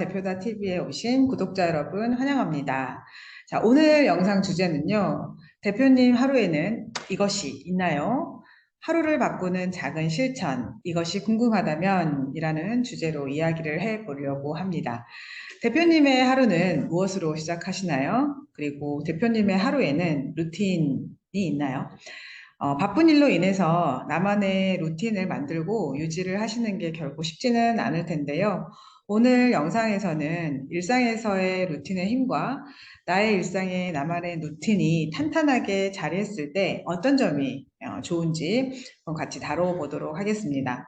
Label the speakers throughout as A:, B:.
A: 대표다 TV에 오신 구독자 여러분 환영합니다. 자, 오늘 영상 주제는요. 대표님 하루에는 이것이 있나요? 하루를 바꾸는 작은 실천, 이것이 궁금하다면 이라는 주제로 이야기를 해보려고 합니다. 대표님의 하루는 무엇으로 시작하시나요? 그리고 대표님의 하루에는 루틴이 있나요? 바쁜 일로 인해서 나만의 루틴을 만들고 유지를 하시는 게 결코 쉽지는 않을 텐데요. 오늘 영상에서는 일상에서의 루틴의 힘과 나의 일상에 나만의 루틴이 탄탄하게 자리했을 때 어떤 점이 좋은지 같이 다뤄보도록 하겠습니다.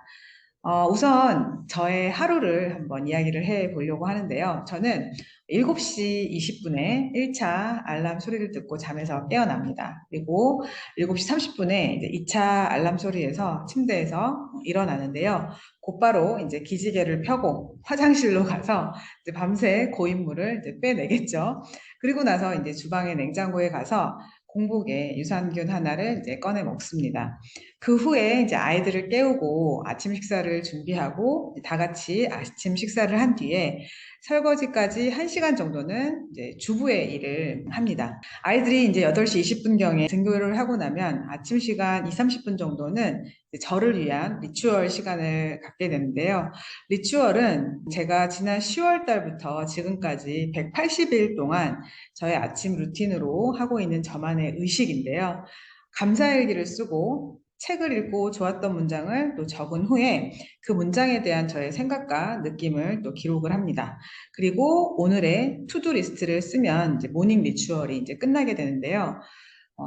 A: 우선 저의 하루를 한번 이야기를 해 보려고 하는데요. 저는 7시 20분에 1차 알람 소리를 듣고 잠에서 깨어납니다. 그리고 7시 30분에 이제 2차 알람 소리에서 침대에서 일어나는데요. 곧바로 이제 기지개를 펴고 화장실로 가서 이제 밤새 고인물을 이제 빼내겠죠. 그리고 나서 이제 주방의 냉장고에 가서 공복에 유산균 하나를 이제 꺼내 먹습니다. 그 후에 이제 아이들을 깨우고 아침 식사를 준비하고 다 같이 아침 식사를 한 뒤에 설거지까지 1시간 정도는 이제 주부의 일을 합니다. 아이들이 이제 8시 20분경에 등교를 하고 나면 아침 시간 2, 30분 정도는 저를 위한 리추얼 시간을 갖게 되는데요. 리추얼은 제가 지난 10월 달부터 지금까지 180일 동안 저의 아침 루틴으로 하고 있는 저만의 의식인데요. 감사일기를 쓰고 책을 읽고 좋았던 문장을 또 적은 후에 그 문장에 대한 저의 생각과 느낌을 또 기록을 합니다. 그리고 오늘의 투두 리스트를 쓰면 이제 모닝 리추얼이 이제 끝나게 되는데요.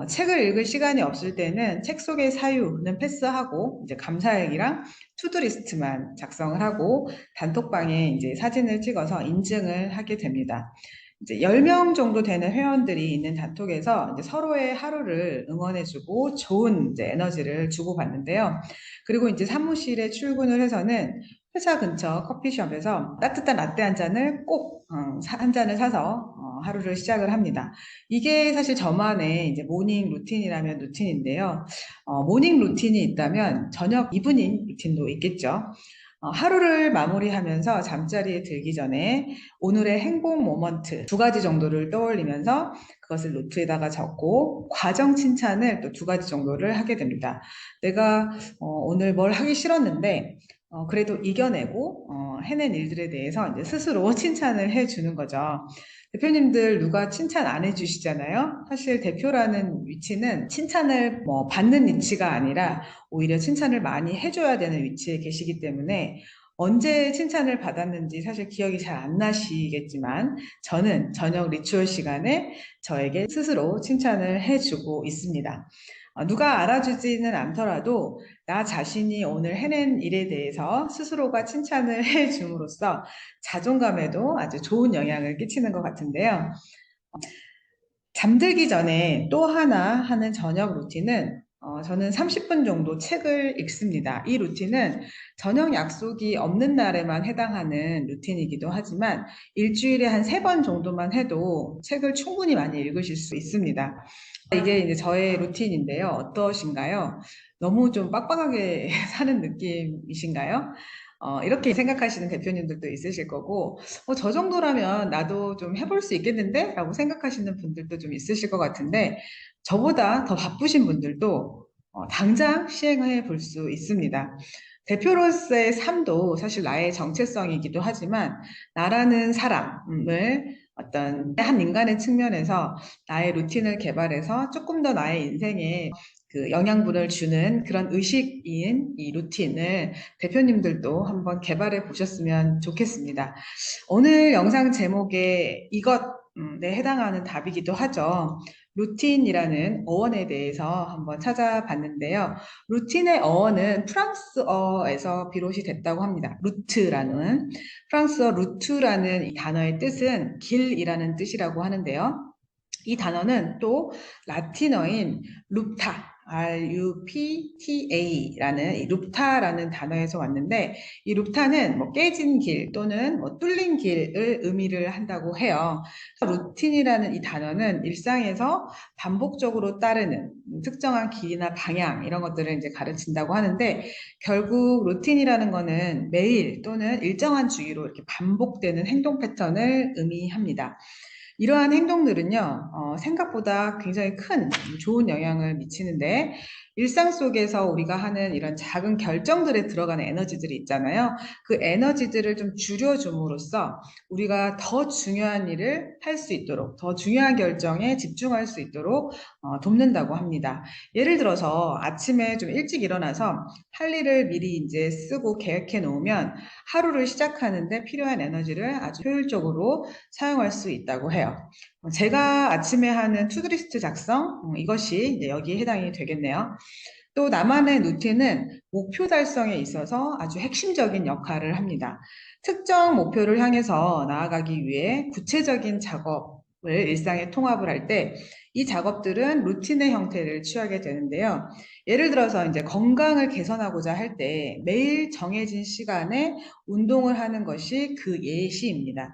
A: 책을 읽을 시간이 없을 때는 책 속의 사유는 패스하고 이제 감사일기랑 투두 리스트만 작성을 하고 단톡방에 이제 사진을 찍어서 인증을 하게 됩니다. 이제 10명 정도 되는 회원들이 있는 단톡에서 이제 서로의 하루를 응원해주고 좋은 이제 에너지를 주고받는데요. 그리고 이제 사무실에 출근을 해서는 회사 근처 커피숍에서 따뜻한 라떼 한 잔을 꼭 한 잔을 사서 하루를 시작을 합니다. 이게 사실 저만의 이제 모닝 루틴이라면 루틴인데요. 모닝 루틴이 있다면 저녁 이브닝 루틴도 있겠죠. 하루를 마무리하면서 잠자리에 들기 전에 오늘의 행복 모먼트 2가지 정도를 떠올리면서 그것을 노트에다가 적고 과정 칭찬을 또 2가지 정도를 하게 됩니다. 내가 오늘 뭘 하기 싫었는데 그래도 이겨내고 해낸 일들에 대해서 이제 스스로 칭찬을 해주는 거죠. 대표님들 누가 칭찬 안 해주시잖아요. 사실 대표라는 위치는 칭찬을 받는 위치가 아니라 오히려 칭찬을 많이 해줘야 되는 위치에 계시기 때문에 언제 칭찬을 받았는지 사실 기억이 잘 안 나시겠지만 저는 저녁 리추얼 시간에 저에게 스스로 칭찬을 해주고 있습니다. 누가 알아주지는 않더라도 나 자신이 오늘 해낸 일에 대해서 스스로가 칭찬을 해줌으로써 자존감에도 아주 좋은 영향을 끼치는 것 같은데요. 잠들기 전에 또 하나 하는 저녁 루틴은 저는 30분 정도 책을 읽습니다. 이 루틴은 저녁 약속이 없는 날에만 해당하는 루틴이기도 하지만 일주일에 한 3번 정도만 해도 책을 충분히 많이 읽으실 수 있습니다. 이게 이제 저의 루틴인데요. 어떠신가요? 너무 좀 빡빡하게 사는 느낌이신가요? 이렇게 생각하시는 대표님들도 있으실 거고, 저 정도라면 나도 좀 해볼 수 있겠는데? 라고 생각하시는 분들도 좀 있으실 것 같은데, 저보다 더 바쁘신 분들도 당장 시행해 볼 수 있습니다. 대표로서의 삶도 사실 나의 정체성이기도 하지만, 나라는 사람을 어떤 한 인간의 측면에서 나의 루틴을 개발해서 조금 더 나의 인생에 그 영양분을 주는 그런 의식인 이 루틴을 대표님들도 한번 개발해 보셨으면 좋겠습니다. 오늘 영상 제목에 이것에 해당하는 답이기도 하죠. 루틴이라는 어원에 대해서 한번 찾아봤는데요. 루틴의 어원은 프랑스어에서 비롯이 됐다고 합니다. 루트라는 프랑스어 루트라는 이 단어의 뜻은 길이라는 뜻이라고 하는데요. 이 단어는 또 라틴어인 룹타, RUPTA라는 이 룹타라는 단어에서 왔는데, 이 룹타는 뭐 깨진 길 또는 뭐 뚫린 길을 의미를 한다고 해요. 루틴이라는 이 단어는 일상에서 반복적으로 따르는 특정한 길이나 방향 이런 것들을 이제 가르친다고 하는데, 결국 루틴이라는 거는 매일 또는 일정한 주기로 이렇게 반복되는 행동 패턴을 의미합니다. 이러한 행동들은요, 생각보다 굉장히 큰 좋은 영향을 미치는데, 일상 속에서 우리가 하는 이런 작은 결정들에 들어가는 에너지들이 있잖아요. 그 에너지들을 좀 줄여줌으로써 우리가 더 중요한 일을 할 수 있도록, 더 중요한 결정에 집중할 수 있도록 돕는다고 합니다. 예를 들어서 아침에 좀 일찍 일어나서 할 일을 미리 이제 쓰고 계획해 놓으면 하루를 시작하는데 필요한 에너지를 아주 효율적으로 사용할 수 있다고 해요. 제가 아침에 하는 투두리스트 작성, 이것이 이제 여기에 해당이 되겠네요. 또 나만의 루틴은 목표 달성에 있어서 아주 핵심적인 역할을 합니다. 특정 목표를 향해서 나아가기 위해 구체적인 작업을 일상에 통합을 할 때 이 작업들은 루틴의 형태를 취하게 되는데요. 예를 들어서 이제 건강을 개선하고자 할 때 매일 정해진 시간에 운동을 하는 것이 그 예시입니다.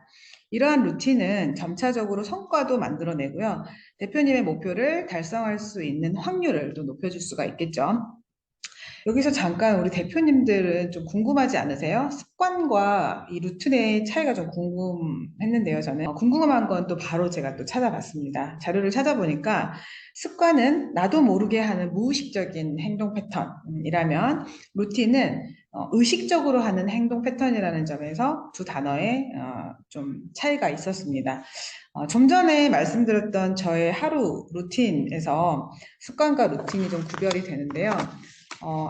A: 이러한 루틴은 점차적으로 성과도 만들어내고요. 대표님의 목표를 달성할 수 있는 확률을 또 높여줄 수가 있겠죠. 여기서 잠깐 우리 대표님들은 좀 궁금하지 않으세요? 습관과 이 루틴의 차이가 좀 궁금했는데요, 저는. 궁금한 건 또 바로 제가 또 찾아봤습니다. 자료를 찾아보니까 습관은 나도 모르게 하는 무의식적인 행동 패턴이라면 루틴은 의식적으로 하는 행동 패턴이라는 점에서 두 단어에 좀 차이가 있었습니다. 좀 전에 말씀드렸던 저의 하루 루틴에서 습관과 루틴이 좀 구별이 되는데요.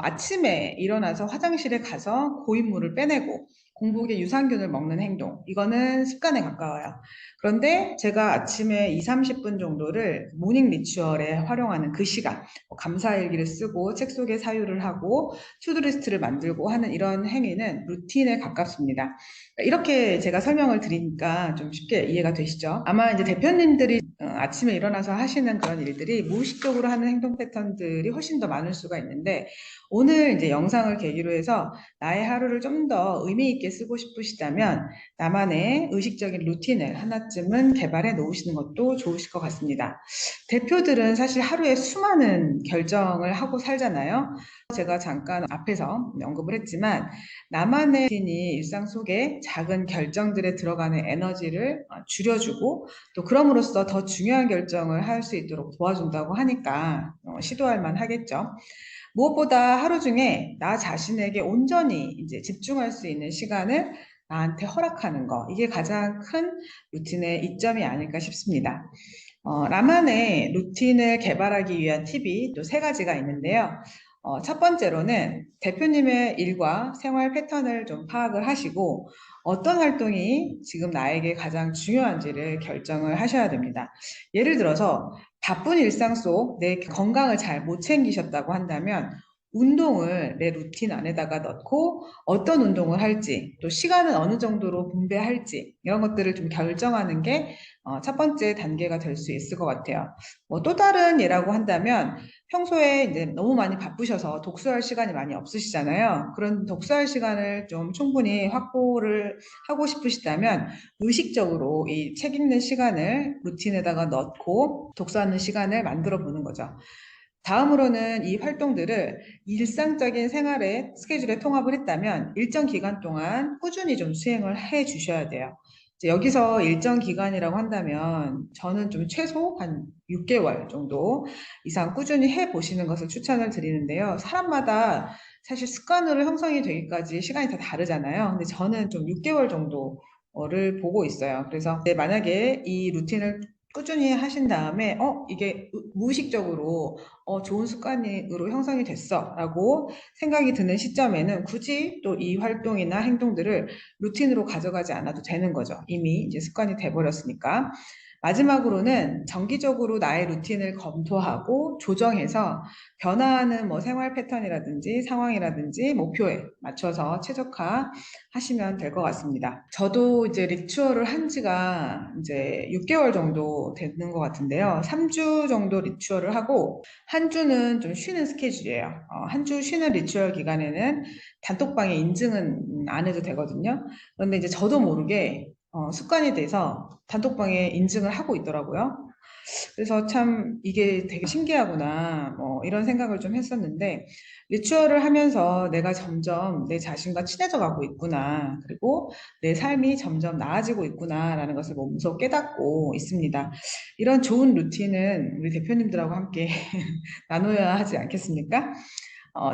A: 아침에 일어나서 화장실에 가서 고인물을 빼내고 공복에 유산균을 먹는 행동. 이거는 습관에 가까워요. 그런데 제가 아침에 2, 30분 정도를 모닝 리추얼에 활용하는 그 시간, 감사일기를 쓰고 책 속에 사유를 하고 투두리스트를 만들고 하는 이런 행위는 루틴에 가깝습니다. 이렇게 제가 설명을 드리니까 좀 쉽게 이해가 되시죠? 아마 이제 대표님들이 아침에 일어나서 하시는 그런 일들이 무의식적으로 하는 행동 패턴들이 훨씬 더 많을 수가 있는데, 오늘 이제 영상을 계기로 해서 나의 하루를 좀 더 의미 있게 쓰고 싶으시다면 나만의 의식적인 루틴을 하나쯤은 개발해 놓으시는 것도 좋으실 것 같습니다. 대표들은 사실 하루에 수많은 결정을 하고 살잖아요. 제가 잠깐 앞에서 언급을 했지만 나만의 루틴이 일상 속에 작은 결정들에 들어가는 에너지를 줄여주고 또 그럼으로써 더 중요한 결정을 할 수 있도록 도와준다고 하니까 시도할 만 하겠죠. 무엇보다 하루 중에 나 자신에게 온전히 이제 집중할 수 있는 시간을 나한테 허락하는 거, 이게 가장 큰 루틴의 이점이 아닐까 싶습니다. 나만의 루틴을 개발하기 위한 팁이 또 세 가지가 있는데요. 첫 번째로는 대표님의 일과 생활 패턴을 좀 파악을 하시고 어떤 활동이 지금 나에게 가장 중요한지를 결정을 하셔야 됩니다. 예를 들어서 바쁜 일상 속 내 건강을 잘 못 챙기셨다고 한다면 운동을 내 루틴 안에다가 넣고 어떤 운동을 할지 또 시간은 어느 정도로 분배할지 이런 것들을 좀 결정하는 게 첫 번째 단계가 될 수 있을 것 같아요. 뭐 또 다른 예라고 한다면 평소에 이제 너무 많이 바쁘셔서 독서할 시간이 많이 없으시잖아요. 그런 독서할 시간을 좀 충분히 확보를 하고 싶으시다면 의식적으로 이 책 읽는 시간을 루틴에다가 넣고 독서하는 시간을 만들어 보는 거죠. 다음으로는 이 활동들을 일상적인 생활의 스케줄에 통합을 했다면 일정 기간 동안 꾸준히 좀 수행을 해 주셔야 돼요. 이제 여기서 일정 기간이라고 한다면 저는 좀 최소 한 6개월 정도 이상 꾸준히 해 보시는 것을 추천을 드리는데요. 사람마다 사실 습관으로 형성이 되기까지 시간이 다 다르잖아요. 근데 저는 좀 6개월 정도를 보고 있어요. 그래서 만약에 이 루틴을 꾸준히 하신 다음에 이게 무의식적으로 좋은 습관으로 형성이 됐어 라고 생각이 드는 시점에는 굳이 또 이 활동이나 행동들을 루틴으로 가져가지 않아도 되는 거죠. 이미 이제 습관이 돼버렸으니까. 마지막으로는 정기적으로 나의 루틴을 검토하고 조정해서 변화하는 뭐 생활 패턴이라든지 상황이라든지 목표에 맞춰서 최적화하시면 될 것 같습니다. 저도 이제 리추얼을 한 지가 이제 6개월 정도 되는 것 같은데요. 3주 정도 리추얼을 하고 한 주는 좀 쉬는 스케줄이에요. 한 주 쉬는 리추얼 기간에는 단톡방에 인증은 안 해도 되거든요. 그런데 이제 저도 모르게 습관이 돼서 단톡방에 인증을 하고 있더라고요. 그래서 참 이게 되게 신기하구나, 뭐 이런 생각을 좀 했었는데, 리추얼을 하면서 내가 점점 내 자신과 친해져 가고 있구나, 그리고 내 삶이 점점 나아지고 있구나라는 것을 몸소 깨닫고 있습니다. 이런 좋은 루틴은 우리 대표님들하고 함께 나눠야 하지 않겠습니까?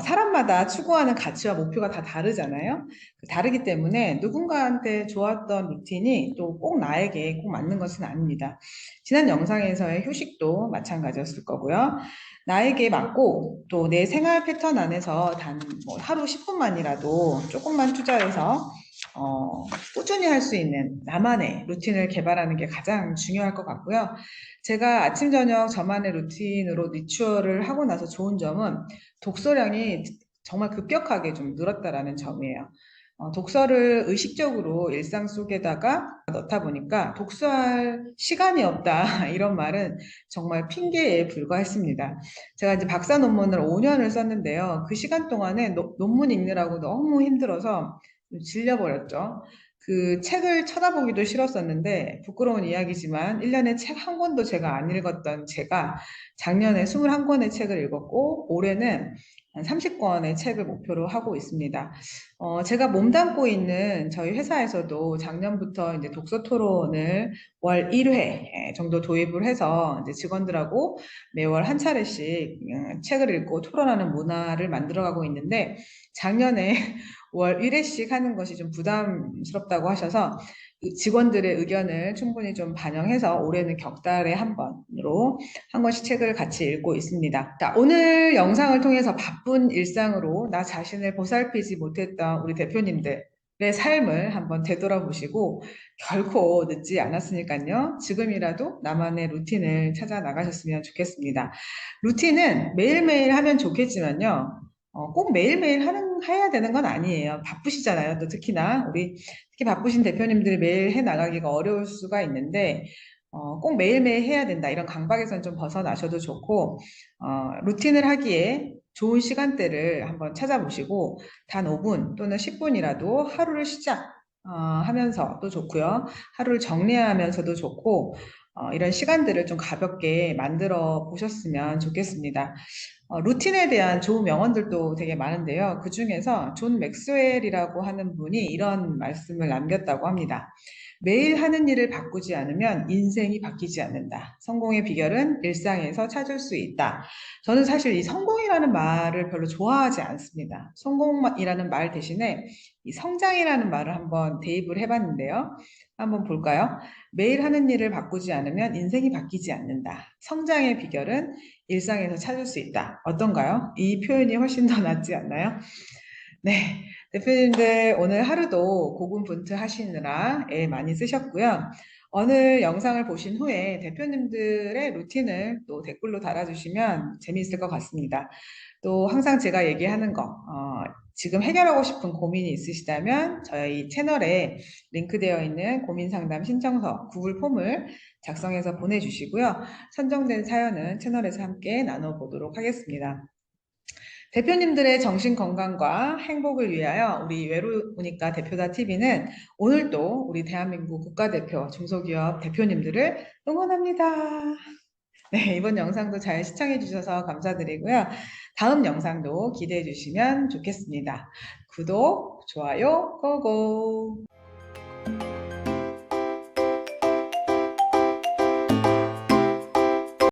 A: 사람마다 추구하는 가치와 목표가 다 다르잖아요. 다르기 때문에 누군가한테 좋았던 루틴이 또 꼭 나에게 꼭 맞는 것은 아닙니다. 지난 영상에서의 휴식도 마찬가지였을 거고요. 나에게 맞고 또 내 생활 패턴 안에서 단 뭐 하루 10분만이라도 조금만 투자해서 꾸준히 할 수 있는 나만의 루틴을 개발하는 게 가장 중요할 것 같고요. 제가 아침, 저녁 저만의 루틴으로 리추얼을 하고 나서 좋은 점은 독서량이 정말 급격하게 좀 늘었다라는 점이에요. 독서를 의식적으로 일상 속에다가 넣다 보니까 독서할 시간이 없다 이런 말은 정말 핑계에 불과했습니다. 제가 이제 박사 논문을 5년을 썼는데요. 그 시간 동안에 논문 읽느라고 너무 힘들어서 질려버렸죠. 그 책을 쳐다보기도 싫었었는데 부끄러운 이야기지만 1년에 책 한 권도 제가 안 읽었던 제가 작년에 21권의 책을 읽었고 올해는 한 30권의 책을 목표로 하고 있습니다. 제가 몸담고 있는 저희 회사에서도 작년부터 이제 독서 토론을 월 1회 정도 도입을 해서 이제 직원들하고 매월 한 차례씩 책을 읽고 토론하는 문화를 만들어가고 있는데 작년에 월 1회씩 하는 것이 좀 부담스럽다고 하셔서 직원들의 의견을 충분히 좀 반영해서 올해는 격달에 한 번으로 한 권씩 책을 같이 읽고 있습니다. 자, 오늘 영상을 통해서 바쁜 일상으로 나 자신을 보살피지 못했던 우리 대표님들의 삶을 한번 되돌아보시고 결코 늦지 않았으니까요. 지금이라도 나만의 루틴을 찾아 나가셨으면 좋겠습니다. 루틴은 매일매일 하면 좋겠지만요. 꼭 매일매일 해야 되는 건 아니에요. 바쁘시잖아요. 또 특히나 우리 특히 바쁘신 대표님들이 매일 해 나가기가 어려울 수가 있는데 꼭 매일매일 해야 된다. 이런 강박에선 좀 벗어나셔도 좋고 루틴을 하기에 좋은 시간대를 한번 찾아보시고 단 5분 또는 10분이라도 하루를 하면서도 좋고요. 하루를 정리하면서도 좋고 이런 시간들을 좀 가볍게 만들어 보셨으면 좋겠습니다. 루틴에 대한 좋은 명언들도 되게 많은데요. 그 중에서 존 맥스웰이라고 하는 분이 이런 말씀을 남겼다고 합니다. 매일 하는 일을 바꾸지 않으면 인생이 바뀌지 않는다. 성공의 비결은 일상에서 찾을 수 있다. 저는 사실 이 성공이라는 말을 별로 좋아하지 않습니다. 성공이라는 말 대신에 이 성장이라는 말을 한번 대입을 해봤는데요. 한번 볼까요? 매일 하는 일을 바꾸지 않으면 인생이 바뀌지 않는다. 성장의 비결은 일상에서 찾을 수 있다. 어떤가요? 이 표현이 훨씬 더 낫지 않나요? 네. 대표님들 오늘 하루도 고군분투 하시느라 애 많이 쓰셨고요. 오늘 영상을 보신 후에 대표님들의 루틴을 또 댓글로 달아주시면 재미있을 것 같습니다. 또 항상 제가 얘기하는 거, 지금 해결하고 싶은 고민이 있으시다면 저희 채널에 링크되어 있는 고민상담 신청서 구글 폼을 작성해서 보내주시고요. 선정된 사연은 채널에서 함께 나눠보도록 하겠습니다. 대표님들의 정신 건강과 행복을 위하여 우리 외로우니까 대표다 TV는 오늘도 우리 대한민국 국가대표 중소기업 대표님들을 응원합니다. 네, 이번 영상도 잘 시청해 주셔서 감사드리고요. 다음 영상도 기대해 주시면 좋겠습니다. 구독, 좋아요, 고고!